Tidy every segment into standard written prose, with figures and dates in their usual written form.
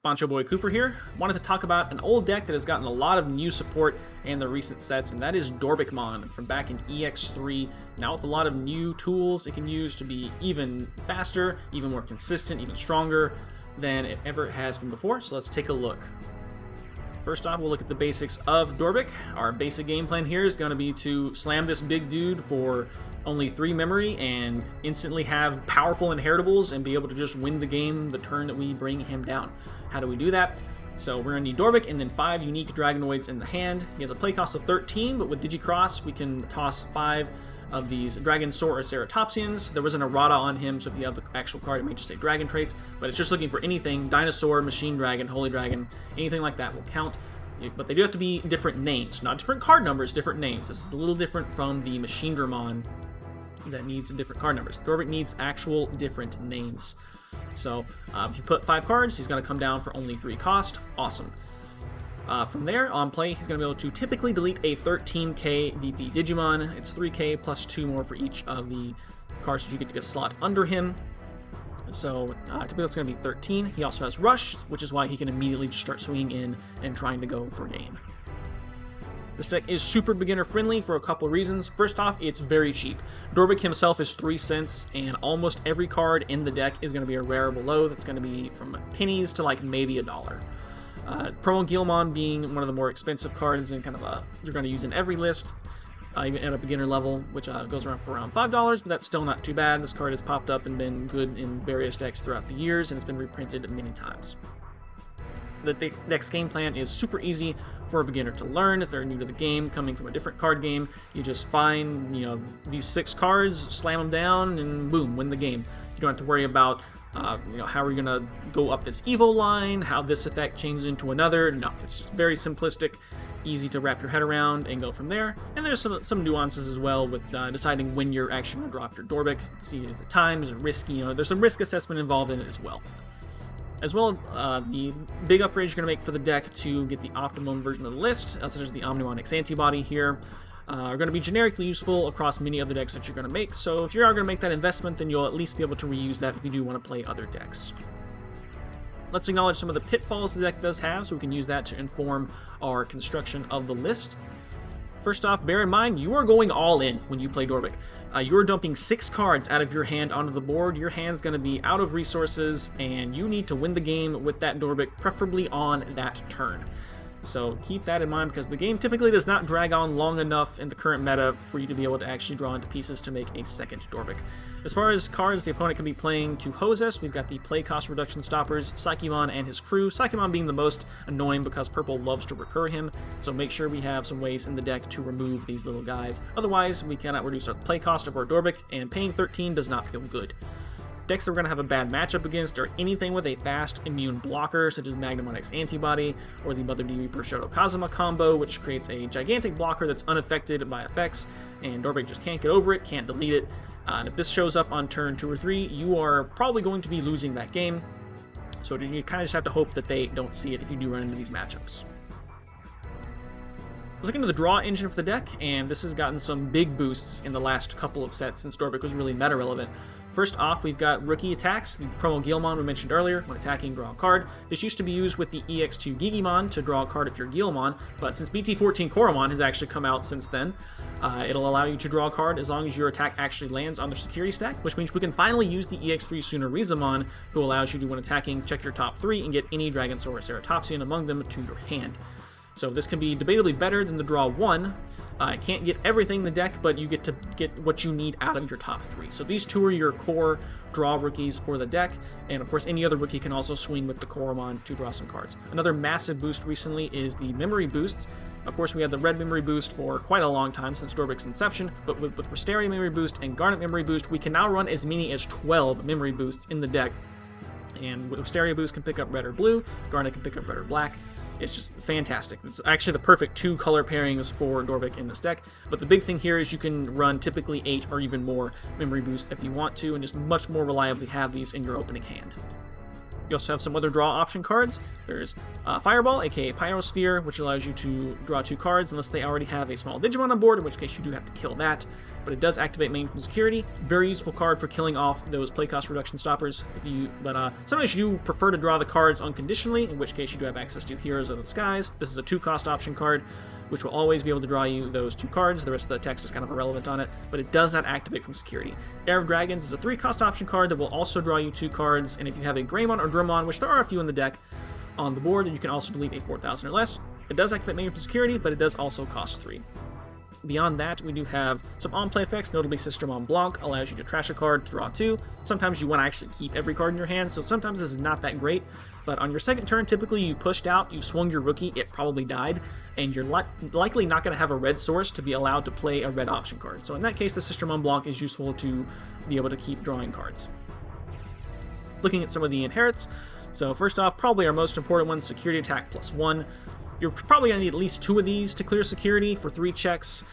Bancho Boy Kooper here. Wanted to talk about an old deck that has gotten a lot of new support in the recent sets, and that is Dorbickmon from back in EX3. Now with a lot of new tools it can use to be even faster, even more consistent, even stronger than it ever has been before. So let's take a look. First off, we'll look at the basics of Dorbick. Our basic game plan here is going to be to slam this big dude for only 3 memory and instantly have powerful inheritables and be able to just win the game the turn that we bring him down. How do we do that? So we're going to need Dorbick and then 5 unique Dragonoids in the hand. He has a play cost of 13, but with Digicross we can toss 5 of these Dragon Soar or Ceratopsians. There was an errata on him, so if you have the actual card, it may just say Dragon traits, but it's just looking for anything: Dinosaur, Machine Dragon, Holy Dragon, anything like that will count. But they do have to be different names, not different card numbers, different names. This is a little different from the Machine Dramon that needs different card numbers. Dorbick needs actual different names. So if you put 5 cards, he's going to come down for only 3 cost. Awesome. From there, on play, he's going to be able to typically delete a 13k VP Digimon. It's 3k plus 2 more for each of the cards that you get to get a slot under him. So typically it's going to be 13. He also has Rush, which is why he can immediately just start swinging in and trying to go for game. This deck is super beginner friendly for a couple of reasons. First off, it's very cheap. Dorbick himself is 3 cents, and almost every card in the deck is going to be a rare below that's going to be from pennies to like maybe $1. Promo Guilmon being one of the more expensive cards and kind of you're going to use in every list, even at a beginner level, which goes around for around $5, but that's still not too bad. This card has popped up and been good in various decks throughout the years, and it's been reprinted many times. The next game plan is super easy for a beginner to learn. If they're new to the game, coming from a different card game, you just find these 6 cards, slam them down, and boom, win the game. You don't have to worry about how are you going to go up this Evo line, how this effect changes into another. No, it's just very simplistic, easy to wrap your head around and go from there. And there's some nuances as well with deciding when you're actually going to drop your Dorbick. See, is it time, is it risky? There's some risk assessment involved in it as well. The big upgrades you're going to make for the deck to get the optimum version of the list, such as the Omnimon Antibody here, are going to be generically useful across many other decks that you're going to make. So if you are going to make that investment, then you'll at least be able to reuse that if you do want to play other decks. Let's acknowledge some of the pitfalls the deck does have, so we can use that to inform our construction of the list. First off, bear in mind, you are going all in when you play Dorbick. You're dumping 6 cards out of your hand onto the board. Your hand's going to be out of resources, and you need to win the game with that Dorbick, preferably on that turn. So keep that in mind, because the game typically does not drag on long enough in the current meta for you to be able to actually draw into pieces to make a second Dorbick. As far as cards the opponent can be playing to hose us, we've got the play cost reduction stoppers, Psychemon and his crew. Psychemon being the most annoying because purple loves to recur him, so make sure we have some ways in the deck to remove these little guys. Otherwise, we cannot reduce our play cost of our Dorbick, and paying 13 does not feel good. Decks that we're going to have a bad matchup against are anything with a fast immune blocker, such as Magnamon X Antibody, or the Mother D Reaper Shoto Kazuma combo, which creates a gigantic blocker that's unaffected by effects, and Dorbick just can't get over it, can't delete it. And if this shows up on turn 2 or 3, you are probably going to be losing that game, so you kind of just have to hope that they don't see it if you do run into these matchups. I was looking at the draw engine for the deck, and this has gotten some big boosts in the last couple of sets since Dorbick was really meta relevant. First off, we've got rookie attacks, the Promo Guilmon we mentioned earlier. When attacking, draw a card. This used to be used with the EX2 Gigimon to draw a card if you're Guilmon, but since BT14 Koromon has actually come out since then, it'll allow you to draw a card as long as your attack actually lands on the security stack, which means we can finally use the EX3 Tsunarizumon, who allows you to, when attacking, check your top 3 and get any Dragon Soar or Ceratopsian among them to your hand. So this can be debatably better than the draw 1. I can't get everything in the deck, but you get to get what you need out of your top 3. So these 2 are your core draw rookies for the deck, and of course any other rookie can also swing with the Koromon to draw some cards. Another massive boost recently is the memory boosts. Of course, we had the red memory boost for quite a long time since Dorbick's inception, but with Wisteria memory boost and Garnet memory boost, we can now run as many as 12 memory boosts in the deck. And Wisteria boost can pick up red or blue, Garnet can pick up red or black. It's just fantastic. It's actually the perfect 2 color pairings for Dorbick in this deck, but the big thing here is you can run typically 8 or even more memory boost if you want to, and just much more reliably have these in your opening hand. You also have some other draw option cards. There's Fireball, aka Pyrosphere, which allows you to draw 2 cards unless they already have a small Digimon on board, in which case you do have to kill that. But it does activate main from security. Very useful card for killing off those play cost reduction stoppers. But sometimes you do prefer to draw the cards unconditionally, in which case you do have access to Heroes of the Skies. This is a 2-cost option card, which will always be able to draw you those 2 cards. The rest of the text is kind of irrelevant on it, but it does not activate from security. Air of Dragons is a 3-cost option card that will also draw you 2 cards, and if you have a Greymon or Drummon, which there are a few in the deck on the board, you can also delete a 4,000 or less. It does activate main from security, but it does also cost 3. Beyond that, we do have some on-play effects, notably Sistermon Blanc allows you to trash a card to draw 2. Sometimes you want to actually keep every card in your hand, so sometimes this is not that great, but on your second turn, typically you pushed out, you swung your rookie, it probably died, and you're likely not going to have a red source to be allowed to play a red option card. So in that case, the Sistermon Blanc is useful to be able to keep drawing cards. Looking at some of the inherits, so first off, probably our most important one, Security Attack +1. You're probably going to need at least 2 of these to clear security for 3 checks,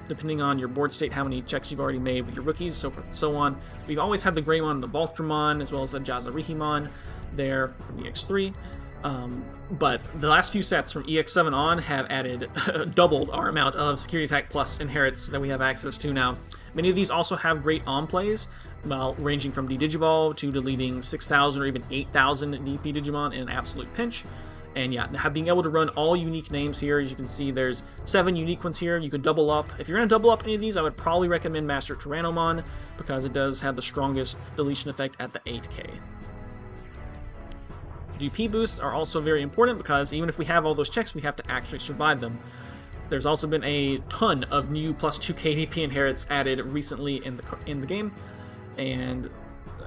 depending on your board state, how many checks you've already made with your rookies, so forth and so on. We've always had the Greymon and the Voltramon, as well as the Jazarihimon there from EX3. But the last few sets from EX7 on have added doubled our amount of Security Attack Plus inherits that we have access to now. Many of these also have great on-plays, well, ranging from D-Digivolve to deleting 6,000 or even 8,000 DP Digimon in an absolute pinch. And yeah, being able to run all unique names here, as you can see, there's 7 unique ones here. You could double up. If you're going to double up any of these, I would probably recommend Master Tyrannomon, because it does have the strongest deletion effect at the 8K. GP boosts are also very important, because even if we have all those checks, we have to actually survive them. There's also been a ton of new +2k DP inherits added recently in the game, and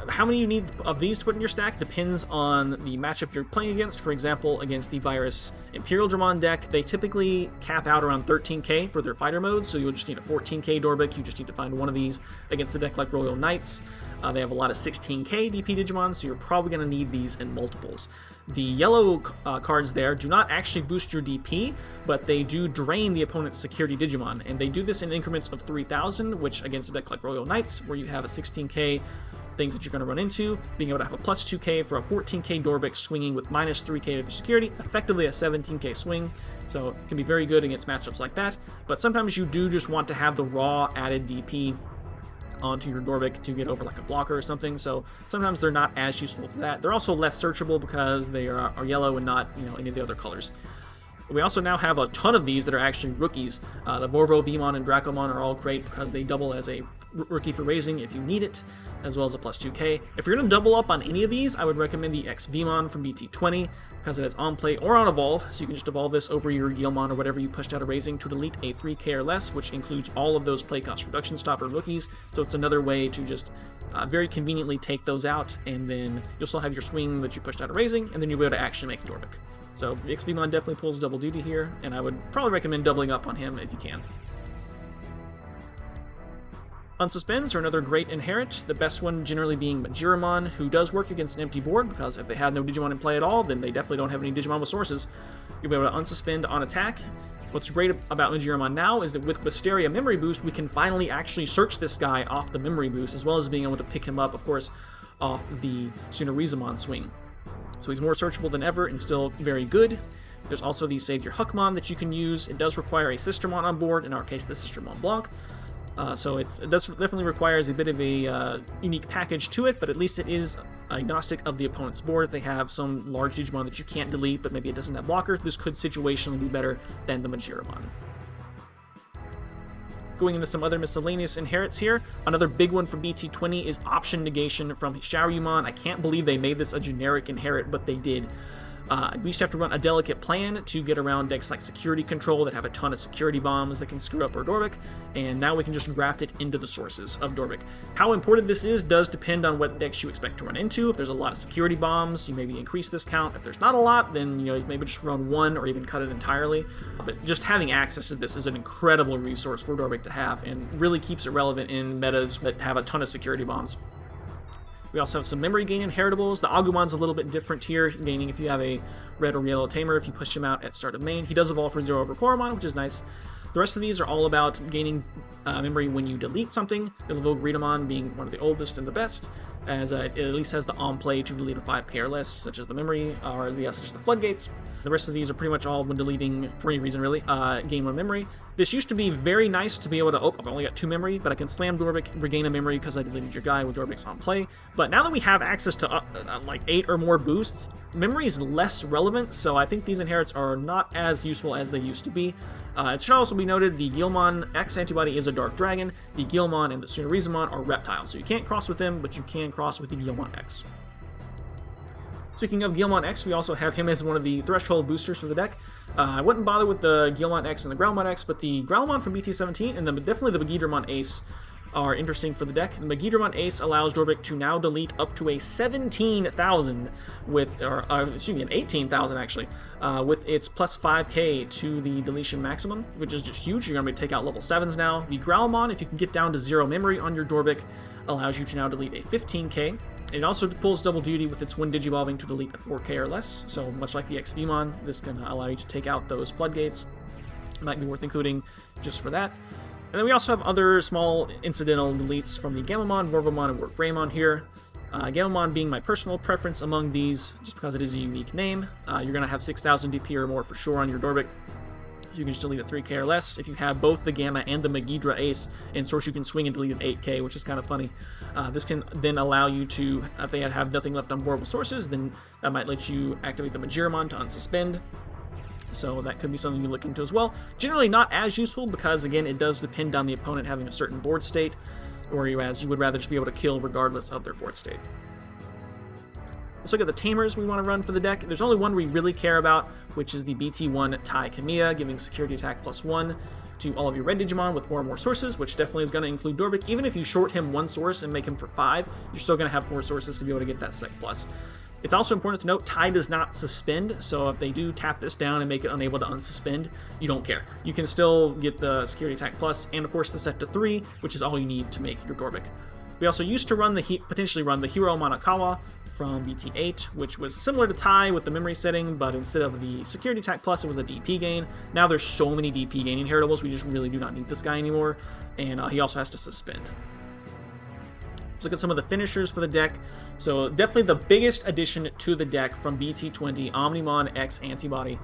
how many you need of these to put in your stack depends on the matchup you're playing against. For example, against the Virus Imperial Dramon deck, they typically cap out around 13k for their fighter mode, so you'll just need a 14k Dorbick. You just need to find one of these against a deck like Royal Knights. They have a lot of 16k DP Digimon, so you're probably going to need these in multiples. The yellow cards there do not actually boost your DP, but they do drain the opponent's security Digimon, and they do this in increments of 3,000, which against a deck like Royal Knights, where you have a 16k things that you're going to run into, being able to have a +2k for a 14k Dorbick swinging with -3k to the security, effectively a 17k swing, so it can be very good against matchups like that. But sometimes you do just want to have the raw added DP onto your Dorbick to get over like a blocker or something, so sometimes they're not as useful for that. They're also less searchable because they are yellow and not, any of the other colors. We also now have a ton of these that are actually rookies. The Vorvo, Vmon, and Dracomon are all great because they double as a rookie for raising if you need it, as well as a +2k. If you're going to double up on any of these, I would recommend the X-Vmon from BT20 because it has on-play or on-evolve, so you can just evolve this over your Guilmon or whatever you pushed out of raising to delete a 3k or less, which includes all of those play cost reduction stopper rookies, so it's another way to just very conveniently take those out, and then you'll still have your swing that you pushed out of raising, and then you'll be able to actually make a Dorbick. So the X-Vmon definitely pulls double duty here, and I would probably recommend doubling up on him if you can. Unsuspends are another great inherit, the best one generally being Majiramon, who does work against an empty board, because if they have no Digimon in play at all, then they definitely don't have any Digimon with sources. You'll be able to unsuspend on attack. What's great about Majiramon now is that with Wisteria Memory Boost, we can finally actually search this guy off the Memory Boost, as well as being able to pick him up, of course, off the Tsunarizumon swing. So he's more searchable than ever and still very good. There's also the Save Your Huckmon that you can use. It does require a Sistermon on board, in our case the Sistermon Blanc. So it definitely requires a bit of a unique package to it, but at least it is agnostic of the opponent's board. If they have some large Digimon that you can't delete, but maybe it doesn't have blocker, this could situationally be better than the Majiramon. Going into some other miscellaneous inherits here, another big one from BT20 is Option Negation from Xiaoyumon. I can't believe they made this a generic inherit, but they did. We used to have to run a delicate plan to get around decks like Security Control that have a ton of security bombs that can screw up our Dorbick, and now we can just graft it into the sources of Dorbick. How important this is does depend on what decks you expect to run into. If there's a lot of security bombs, you maybe increase this count. If there's not a lot, then you maybe just run one or even cut it entirely. But just having access to this is an incredible resource for Dorbick to have, and really keeps it relevant in metas that have a ton of security bombs. We also have some memory gain inheritables. The Agumon's a little bit different here, gaining if you have a red or yellow tamer if you push him out at start of main. He does evolve for 0 over Koromon, which is nice. The rest of these are all about gaining memory when you delete something, the Vogue Greedamon being one of the oldest and the best. as it at least has the on play to delete a 5k or less, such as the memory, or such as the floodgates. The rest of these are pretty much all when deleting, for any reason really, gain 1 memory. This used to be very nice to be able to, oh, I've only got 2 memory, but I can slam Dorbick, regain a memory because I deleted your guy with Dorbick's on play. But now that we have access to like 8 or more boosts, memory is less relevant, so I think these inherits are not as useful as they used to be. It should also be noted the Guilmon X antibody is a Dark Dragon, the Guilmon and the Tsunarizumon are reptiles, so you can't cross with them, but you can cross with the Guilmon X. Speaking of Guilmon X, we also have him as one of the threshold boosters for the deck. I wouldn't bother with the Guilmon X and the Growlmon X, but the Growlmon from BT17 and definitely the Begidramon Ace are interesting for the deck. The Begidramon Ace allows Dorbick to now delete up to a 17,000 with, an 18,000 actually, with its plus 5k to the deletion maximum, which is just huge. You're going to be able to take out level 7s now. The Growlmon, if you can get down to 0 memory on your Dorbick, allows you to now delete a 15k. It also pulls double duty with its 1 Digivolving to delete a 4k or less, so much like the XVmon, this can allow you to take out those floodgates. Might be worth including just for that. And then we also have other small incidental deletes from the Gamamon, Vorvomon, and Wargreymon here. Gamamon being my personal preference among these, just because it is a unique name. You're going to have 6,000 DP or more for sure on your Dorbick. So you can just delete a 3k or less. If you have both the Gamma and the Megidra Ace in source, you can swing and delete an 8k, which is kind of funny. This can then allow you to, if they have nothing left on boardable sources, then that might let you activate the Magiramon to unsuspend. So that could be something you look into as well. Generally not as useful because, again, it does depend on the opponent having a certain board state, whereas you would rather just be able to kill regardless of their board state. Let's look at the tamers we want to run for the deck. There's only one we really care about, which is the BT1 Tai Kamiya, giving security attack +1 to all of your red Digimon with 4 or more sources, which definitely is going to include Dorbick. Even if you short him 1 source and make him for 5, you're still going to have 4 sources to be able to get that sec plus. It's also important to note Tai does not suspend, so if they do tap this down and make it unable to unsuspend, you don't care. You can still get the security attack plus, and of course the set to 3, which is all you need to make your Dorbick. We also used to run potentially run the Hero Manakawa from BT8, which was similar to Tai with the memory setting, but instead of the security attack plus, it was a DP gain. Now there's so many DP gaining inheritables, we just really do not need this guy anymore, and he also has to suspend. Let's look at some of the finishers for the deck. So definitely the biggest addition to the deck from BT20, Omnimon X Antibody.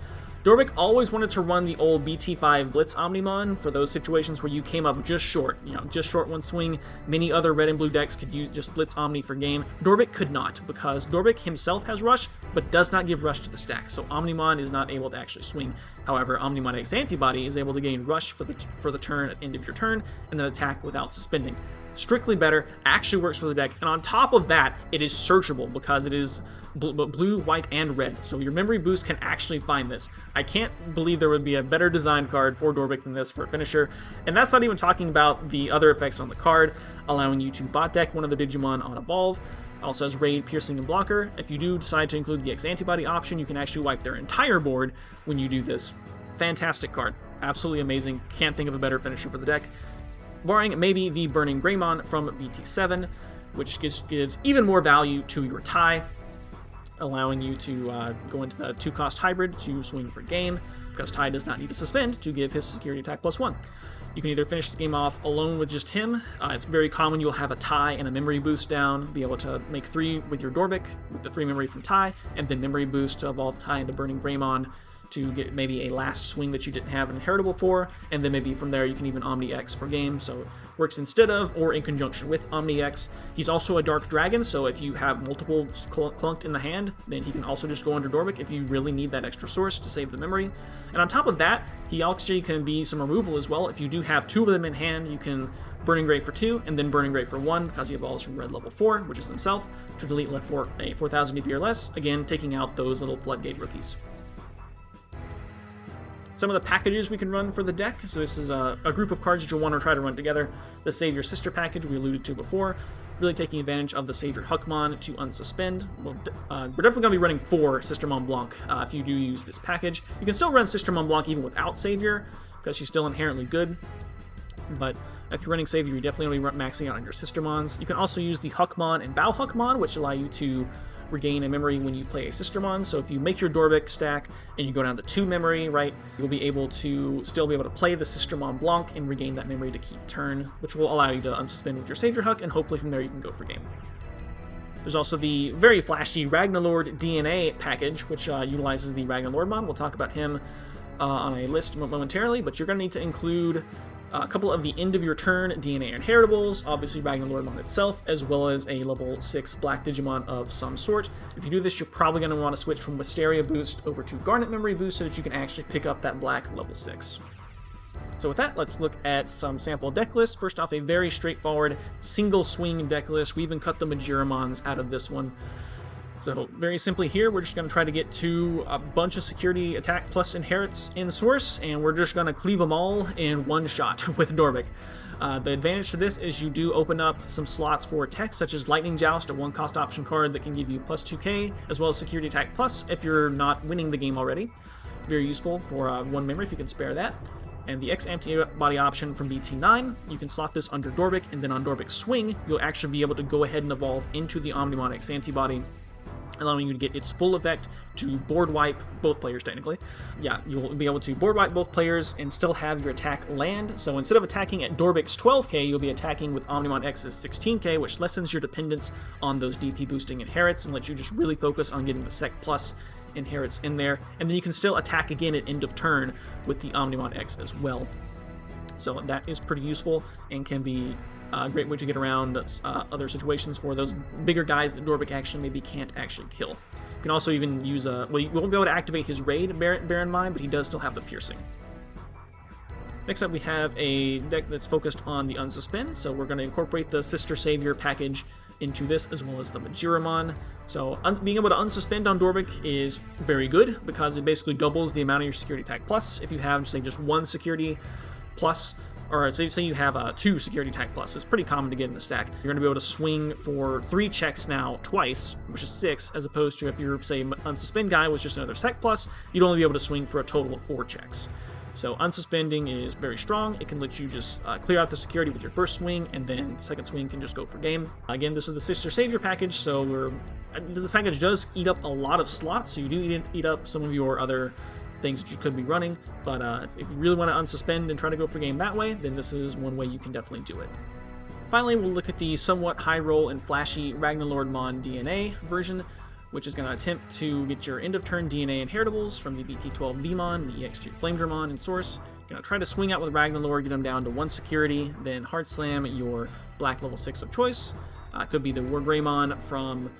Dorbick always wanted to run the old BT5 Blitz Omnimon for those situations where you came up just short, just short 1 swing. Many other red and blue decks could use just Blitz Omni for game. Dorbick could not, because Dorbick himself has Rush, but does not give Rush to the stack, so Omnimon is not able to actually swing. However, Omnimon X Antibody is able to gain Rush for the turn at end of your turn, and then attack without suspending. Strictly better, actually works for the deck, and on top of that, it is searchable because it is blue, white, and red, so your memory boost can actually find this. I can't believe there would be a better design card for Dorbick than this for a finisher, and that's not even talking about the other effects on the card, allowing you to bot deck one of the Digimon on Evolve. Also has Raid, Piercing, and Blocker. If you do decide to include the X Antibody option, you can actually wipe their entire board when you do this. Fantastic card. Absolutely amazing. Can't think of a better finisher for the deck. Barring maybe the Burning Greymon from BT7, which gives even more value to your Tai, allowing you to go into the 2-cost hybrid to swing for game, because Tai does not need to suspend to give his security attack +1. You can either finish the game off alone with just him. It's very common you'll have a Tai and a memory boost down, be able to make 3 with your Dorbick, with the 3 memory from Tai, and then memory boost to evolve Tai into Burning Greymon to get maybe a last swing that you didn't have an inheritable for, and then maybe from there you can even Omni X for game, so it works instead of or in conjunction with Omni X. He's also a Dark Dragon, so if you have multiple clunked in the hand, then he can also just go under Dorbick if you really need that extra source to save the memory. And on top of that, he actually can be some removal as well. If you do have 2 of them in hand, you can Burning Great for 2, and then Burning Great for 1, because he evolves from red level 4, which is himself, to delete left for a 4,000 DP or less, again taking out those little Floodgate rookies. Some of the packages we can run for the deck. So this is a group of cards that you'll want to try to run together. The Save Your Sister package we alluded to before, really taking advantage of the Save Your Huckmon to unsuspend. We're definitely going to be running 4 Sister Mont Blanc if you do use this package. You can still run Sister Mont Blanc even without Savior, because she's still inherently good. But if you're running Savior, you're definitely going to be maxing out on your Sistermons. You can also use the Huckmon and Bow Huckmon, which allow you to regain a memory when you play a Sistermon. So if you make your Dorbick stack and you go down to 2 memory, right, you'll be able to still be able to play the Sister Mont Blanc and regain that memory to keep turn, which will allow you to unsuspend with your Savior Huck, and hopefully from there you can go for game. There's also the very flashy Ragnarlord DNA package, which utilizes the Ragnarlordmon. We'll talk about him on a list momentarily, but you're going to need to include a couple of the end of your turn DNA inheritables, obviously Ragnarlordmon itself, as well as a level 6 black Digimon of some sort. If you do this, you're probably going to want to switch from Wisteria Boost over to Garnet Memory Boost so that you can actually pick up that black level 6. So with that, let's look at some sample deck lists. First off, a very straightforward single swing deck list. We even cut the Majiramons out of this one. So very simply here, we're just going to try to get to a bunch of security attack plus inherits in source, and we're just going to cleave them all in one shot with Dorbick. The advantage to this is you do open up some slots for tech, such as Lightning Joust, a 1-cost option card that can give you plus 2k, as well as security attack plus if you're not winning the game already. Very useful for 1 memory if you can spare that. And the X antibody option from BT9, you can slot this under Dorbick, and then on Dorbick's swing, you'll actually be able to go ahead and evolve into the Omnimon X antibody, allowing you to get its full effect to board wipe both players, technically. Yeah, you'll be able to board wipe both players and still have your attack land. So instead of attacking at Dorbick's 12k, you'll be attacking with Omnimon X's 16k, which lessens your dependence on those DP boosting inherits and lets you just really focus on getting the Sec Plus inherits in there, and then you can still attack again at end of turn with the Omnimon X as well. So that is pretty useful and can be a great way to get around other situations for those bigger guys that Dorbick actually maybe can't actually kill. You can also even use well, you won't be able to activate his raid, bear in mind, but he does still have the piercing. Next up, we have a deck that's focused on the Unsuspend, so we're going to incorporate the Sister Savior package into this, as well as the Majiramon. So being able to unsuspend on Dorbick is very good, because it basically doubles the amount of your security attack plus. If you have, say, just 1 security plus, or say you have 2 security attack plus, it's pretty common to get in the stack. You're going to be able to swing for 3 checks now twice, which is 6, as opposed to if you're, say, unsuspend guy with just another sec plus, you'd only be able to swing for a total of 4 checks. So unsuspending is very strong. It can let you just clear out the security with your first swing, and then second swing can just go for game. Again, this is the Sister Savior package, so this package does eat up a lot of slots, so you do eat up some of your other things that you could be running, but if you really want to unsuspend and try to go for game that way, then this is one way you can definitely do it. Finally, we'll look at the somewhat high roll and flashy Ragnarlordmon DNA version, which is going to attempt to get your end-of-turn DNA inheritables from the BT12 Vmon, the EX3 Flamedramon in source. You're going to try to swing out with Ragnarlord, get them down to 1 security, then hard slam your black level 6 of choice. Could be the Wargreymon from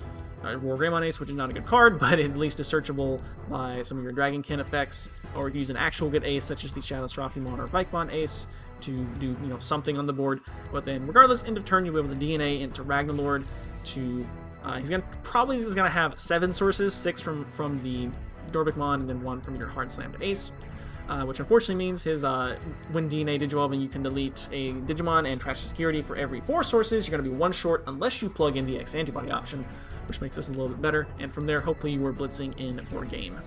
Wargreymon Ace, which is not a good card, but at least is searchable by some of your Dragonkin effects, or you can use an actual good ace, such as the Shadow Seraphimon or Vikemon Ace, to do something on the board. But then, regardless, end of turn, you'll be able to DNA into Ragnarlord to... he's probably going to have 7 sources, 6 from the Dorbickmon, and then 1 from your hard slammed ace, which unfortunately means his when DNA Digivolving, you can delete a Digimon and trash security for every 4 sources. You're going to be 1 short unless you plug in the X antibody option, which makes this a little bit better. And from there, hopefully, you are blitzing in for game.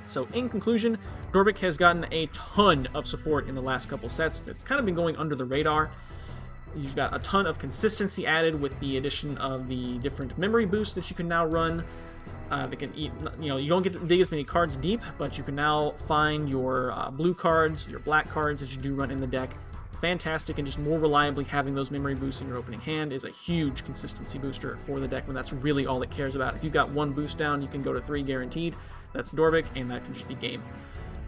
So in conclusion, Dorbick has gotten a ton of support in the last couple sets. That's kind of been going under the radar. You've got a ton of consistency added with the addition of the different memory boosts that you can now run. They can eat, you don't get to dig as many cards deep, but you can now find your blue cards, your black cards that you do run in the deck. Fantastic, and just more reliably having those memory boosts in your opening hand is a huge consistency booster for the deck when that's really all it cares about. If you've got 1 boost down, you can go to 3 guaranteed. That's Dorbick, and that can just be game.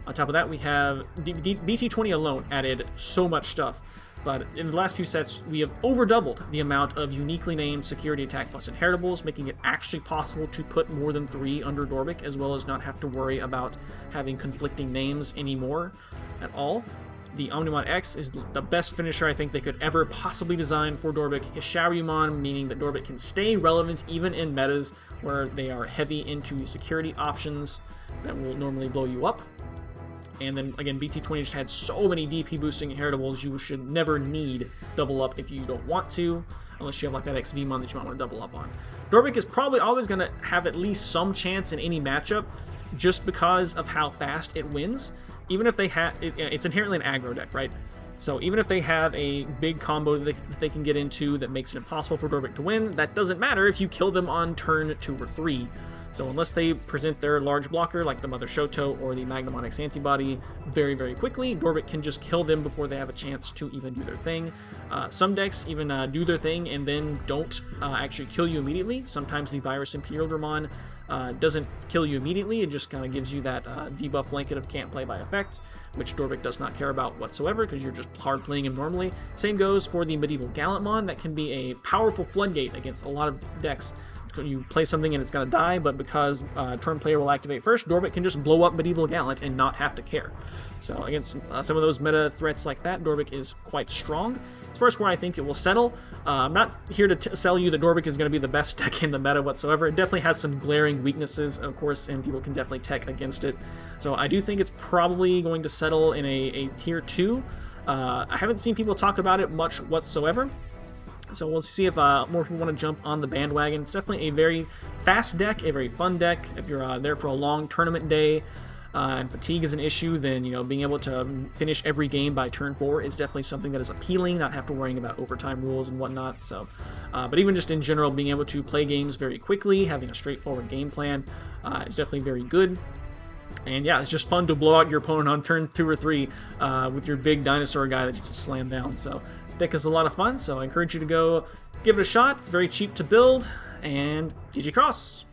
On top of that, we have BT20 alone added so much stuff. But in the last few sets, we have over-doubled the amount of uniquely named security attack plus inheritables, making it actually possible to put more than 3 under Dorbick, as well as not have to worry about having conflicting names anymore at all. The Omnimon X is the best finisher I think they could ever possibly design for Dorbick. Hishariyumon, meaning that Dorbick can stay relevant even in metas where they are heavy into security options that will normally blow you up. And then, again, BT20 just had so many DP boosting inheritables, you should never need double up if you don't want to, unless you have like that XVmon that you might want to double up on. Dorbick is probably always going to have at least some chance in any matchup, just because of how fast it wins. Even if they have, it's inherently an aggro deck, right? So even if they have a big combo that they can get into that makes it impossible for Dorbick to win, that doesn't matter if you kill them on turn 2 or 3. So unless they present their large blocker, like the Mother Shoto or the Magnum Onyx Antibody, very, very quickly, Dorbick can just kill them before they have a chance to even do their thing. Some decks even do their thing and then don't actually kill you immediately. Sometimes the Virus Imperial Dramon doesn't kill you immediately, it just kind of gives you that debuff blanket of can't play by effect, which Dorbick does not care about whatsoever because you're just hard playing him normally. Same goes for the Medieval Gallantmon. That can be a powerful floodgate against a lot of decks. You play something and it's going to die, but because turn player will activate first, Dorbick can just blow up Medieval Gallant and not have to care. So against some of those meta threats like that, Dorbick is quite strong. As far as where I think it will settle, I'm not here to sell you that Dorbick is going to be the best deck in the meta whatsoever. It definitely has some glaring weaknesses, of course, and people can definitely tech against it. So I do think it's probably going to settle in a tier 2. I haven't seen people talk about it much whatsoever. So we'll see if more people want to jump on the bandwagon. It's definitely a very fast deck, a very fun deck. If you're there for a long tournament day and fatigue is an issue, then being able to finish every game by turn 4 is definitely something that is appealing. Not have to worrying about overtime rules and whatnot. So, but even just in general, being able to play games very quickly, having a straightforward game plan is definitely very good. And yeah, it's just fun to blow out your opponent on turn 2 or 3 with your big dinosaur guy that you just slam down. So deck is a lot of fun, so I encourage you to go give it a shot. It's very cheap to build, and GG Cross!